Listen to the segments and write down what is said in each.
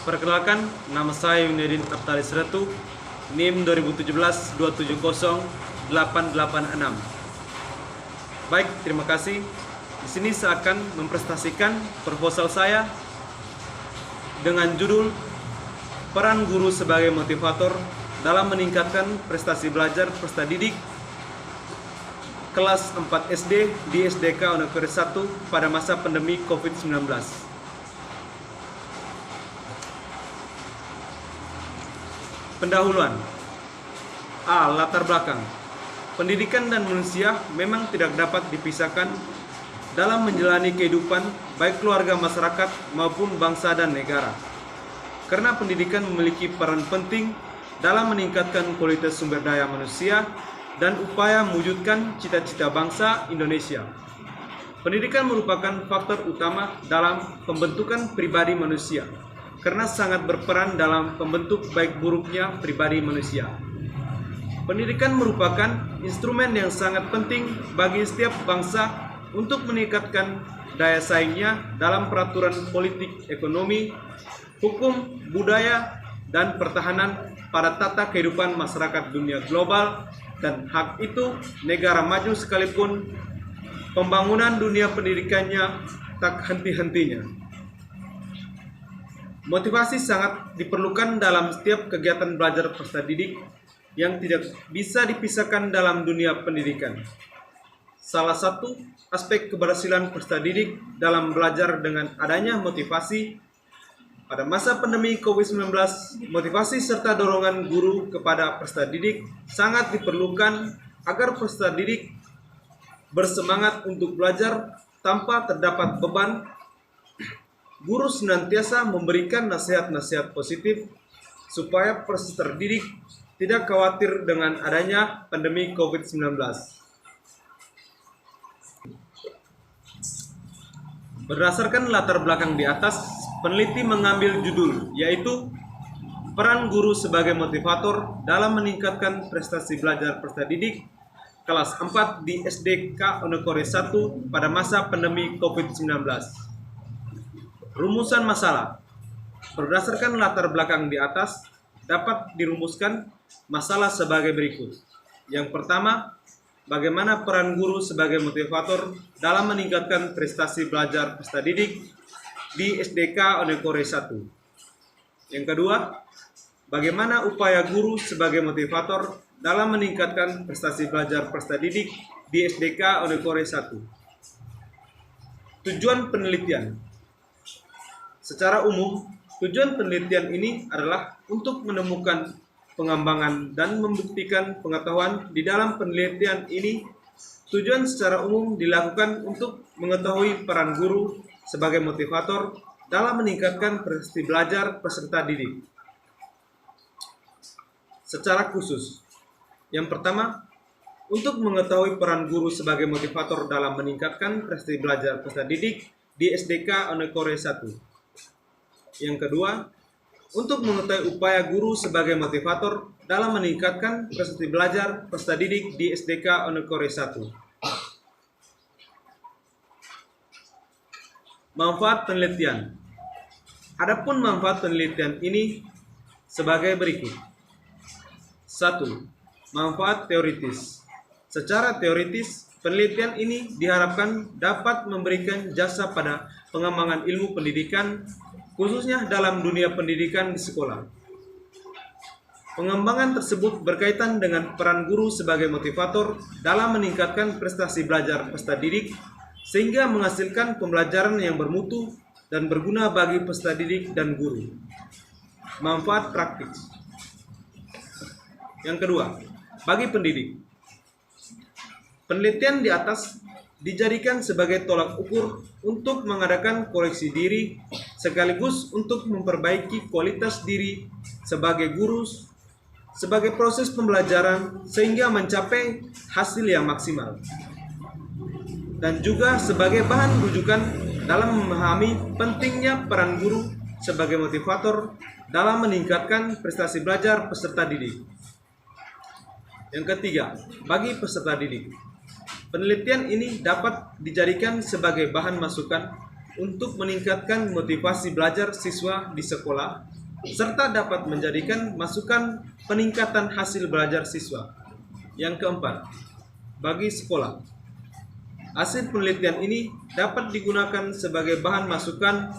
Perkenalkan, nama saya Yunedin Aptalis Retu, NIM 2017-270-886. Baik, terima kasih. Di sini saya akan mempresentasikan proposal saya dengan judul Peran Guru sebagai Motivator dalam Meningkatkan Prestasi Belajar Peserta Didik kelas 4 SD di SDK Onokore 1 pada masa pandemi COVID-19. Pendahuluan. A. Latar belakang. Pendidikan dan manusia memang tidak dapat dipisahkan dalam menjalani kehidupan baik keluarga, masyarakat maupun bangsa dan negara. Karena pendidikan memiliki peran penting dalam meningkatkan kualitas sumber daya manusia dan upaya mewujudkan cita-cita bangsa Indonesia. Pendidikan merupakan faktor utama dalam pembentukan pribadi manusia, karena sangat berperan dalam pembentuk baik buruknya pribadi manusia. Pendidikan merupakan instrumen yang sangat penting bagi setiap bangsa untuk meningkatkan daya saingnya dalam peraturan politik, ekonomi, hukum, budaya, dan pertahanan pada tata kehidupan masyarakat dunia global, dan hak itu negara maju sekalipun pembangunan dunia pendidikannya tak henti-hentinya. Motivasi sangat diperlukan dalam setiap kegiatan belajar peserta didik yang tidak bisa dipisahkan dalam dunia pendidikan. Salah satu aspek keberhasilan peserta didik dalam belajar dengan adanya motivasi pada masa pandemi COVID-19, motivasi serta dorongan guru kepada peserta didik sangat diperlukan agar peserta didik bersemangat untuk belajar tanpa terdapat beban. Guru senantiasa memberikan nasihat-nasihat positif supaya peserta didik tidak khawatir dengan adanya pandemi COVID-19. Berdasarkan latar belakang di atas, peneliti mengambil judul yaitu Peran Guru sebagai Motivator dalam Meningkatkan Prestasi Belajar Peserta Didik kelas 4 di SDK Onokore 1 pada masa pandemi COVID-19. Rumusan masalah. Berdasarkan latar belakang di atas, dapat dirumuskan masalah sebagai berikut. Yang pertama, bagaimana peran guru sebagai motivator dalam meningkatkan prestasi belajar peserta didik di SDK Onokore 1. Yang kedua, bagaimana upaya guru sebagai motivator dalam meningkatkan prestasi belajar peserta didik di SDK Onokore 1. Tujuan penelitian. Secara umum, tujuan penelitian ini adalah untuk menemukan pengembangan dan membuktikan pengetahuan. Di dalam penelitian ini, tujuan secara umum dilakukan untuk mengetahui peran guru sebagai motivator dalam meningkatkan prestasi belajar peserta didik. Secara khusus, yang pertama, untuk mengetahui peran guru sebagai motivator dalam meningkatkan prestasi belajar peserta didik di SDK Onokore 1. Yang kedua, untuk mengetahui upaya guru sebagai motivator dalam meningkatkan prestasi belajar peserta didik di SDK Onokore 1. Manfaat penelitian. Adapun manfaat penelitian ini sebagai berikut. 1. Manfaat teoritis. Secara teoritis, penelitian ini diharapkan dapat memberikan jasa pada pengembangan ilmu pendidikan, khususnya dalam dunia pendidikan di sekolah. Pengembangan tersebut berkaitan dengan peran guru sebagai motivator dalam meningkatkan prestasi belajar peserta didik, sehingga menghasilkan pembelajaran yang bermutu dan berguna bagi peserta didik dan guru. Manfaat praktis. Yang kedua, bagi pendidik. Penelitian di atas dijadikan sebagai tolak ukur untuk mengadakan koreksi diri sekaligus untuk memperbaiki kualitas diri sebagai guru sebagai proses pembelajaran sehingga mencapai hasil yang maksimal, dan juga sebagai bahan rujukan dalam memahami pentingnya peran guru sebagai motivator dalam meningkatkan prestasi belajar peserta didik. Yang ketiga, bagi peserta didik. Penelitian ini dapat dijadikan sebagai bahan masukan untuk meningkatkan motivasi belajar siswa di sekolah, serta dapat menjadikan masukan peningkatan hasil belajar siswa. Yang keempat, bagi sekolah, hasil penelitian ini dapat digunakan sebagai bahan masukan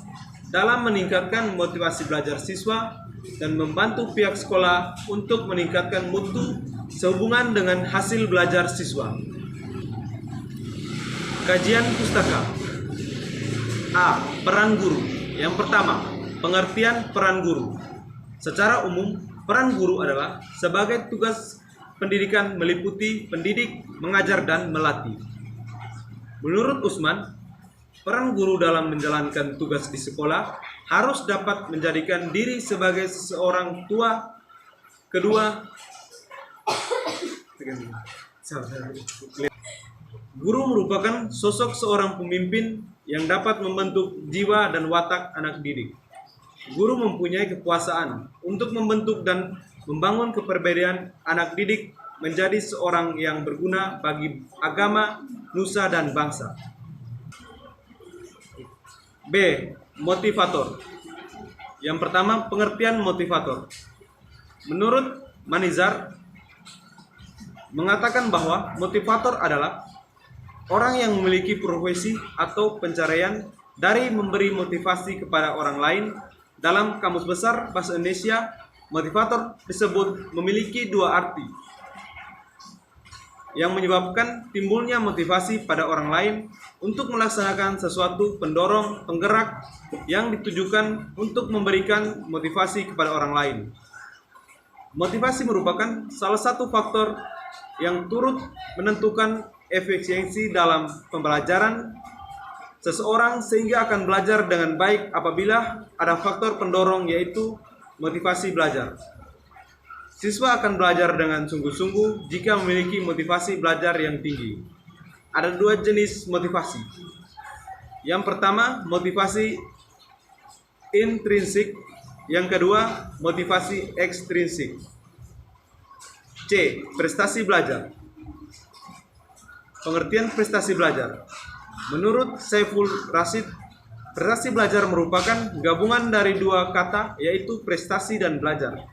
dalam meningkatkan motivasi belajar siswa dan membantu pihak sekolah untuk meningkatkan mutu sehubungan dengan hasil belajar siswa. Kajian pustaka. A. Peran guru. Yang pertama, pengertian peran guru. Secara umum, peran guru adalah sebagai tugas pendidikan meliputi pendidik, mengajar, dan melatih. Menurut Usman, peran guru dalam menjalankan tugas di sekolah harus dapat menjadikan diri sebagai seorang tua, kedua, guru merupakan sosok seorang pemimpin yang dapat membentuk jiwa dan watak anak didik. Guru mempunyai kekuasaan untuk membentuk dan membangun kepribadian anak didik menjadi seorang yang berguna bagi agama, nusa, dan bangsa. B. Motivator. Yang pertama, pengertian motivator. Menurut Manizar, mengatakan bahwa motivator adalah orang yang memiliki profesi atau pencarian dari memberi motivasi kepada orang lain. Dalam Kamus Besar Bahasa Indonesia, motivator disebut memiliki dua arti yang menyebabkan timbulnya motivasi pada orang lain untuk melaksanakan sesuatu, pendorong, penggerak yang ditujukan untuk memberikan motivasi kepada orang lain. Motivasi merupakan salah satu faktor yang turut menentukan efisiensi dalam pembelajaran seseorang sehingga akan belajar dengan baik apabila ada faktor pendorong yaitu motivasi belajar. Siswa akan belajar dengan sungguh-sungguh jika memiliki motivasi belajar yang tinggi. Ada dua jenis motivasi. Yang pertama, motivasi intrinsik. Yang kedua, motivasi ekstrinsik. C. Prestasi belajar. Pengertian prestasi belajar. Menurut Saiful Rashid, prestasi belajar merupakan gabungan dari dua kata yaitu prestasi dan belajar,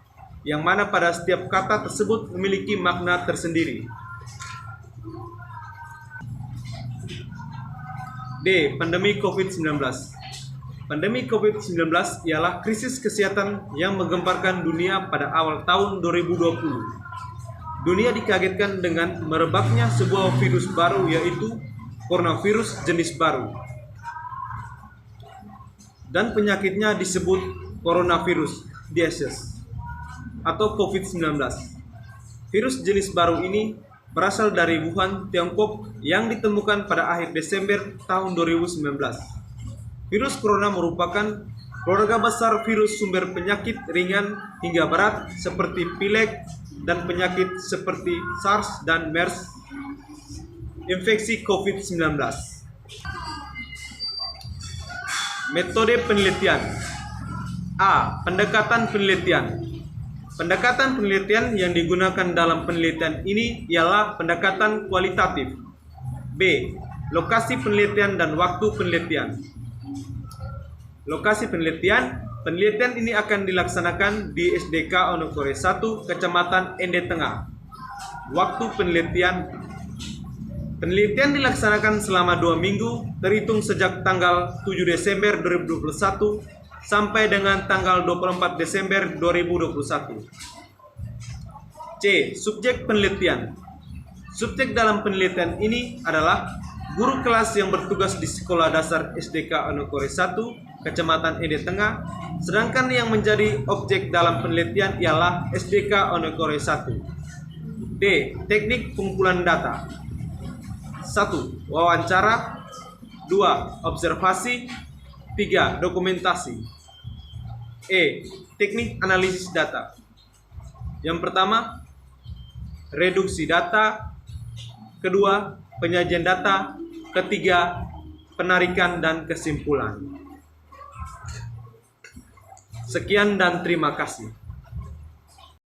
yang mana pada setiap kata tersebut memiliki makna tersendiri. D. Pandemi COVID-19. Pandemi COVID-19 ialah krisis kesehatan yang menggemparkan dunia pada awal tahun 2020. Dunia dikagetkan dengan merebaknya sebuah virus baru yaitu coronavirus jenis baru. Dan penyakitnya disebut coronavirus disease atau COVID-19. Virus jenis baru ini berasal dari Wuhan, Tiongkok yang ditemukan pada akhir Desember tahun 2019. Virus corona merupakan keluarga besar virus sumber penyakit ringan hingga berat seperti pilek dan penyakit seperti SARS dan MERS. Infeksi COVID-19. Metode penelitian. A. Pendekatan penelitian. Pendekatan penelitian yang digunakan dalam penelitian ini ialah pendekatan kualitatif. B. Lokasi penelitian dan waktu penelitian. Lokasi penelitian. Penelitian ini akan dilaksanakan di SDK Onokore 1, Kecamatan Ende Tengah. Waktu penelitian. Penelitian dilaksanakan selama 2 minggu terhitung sejak tanggal 7 Desember 2021 sampai dengan tanggal 24 Desember 2021. C. Subjek penelitian. Subjek dalam penelitian ini adalah guru kelas yang bertugas di Sekolah Dasar SDK Onokore 1, Kecamatan Ende Tengah, sedangkan yang menjadi objek dalam penelitian ialah SDK Onokore 1. D. Teknik pengumpulan data. 1. Wawancara. 2. Observasi. 3. Dokumentasi. E. Teknik analisis data. Yang pertama, reduksi data. Kedua, penyajian data. Ketiga, penarikan dan kesimpulan. Sekian dan terima kasih.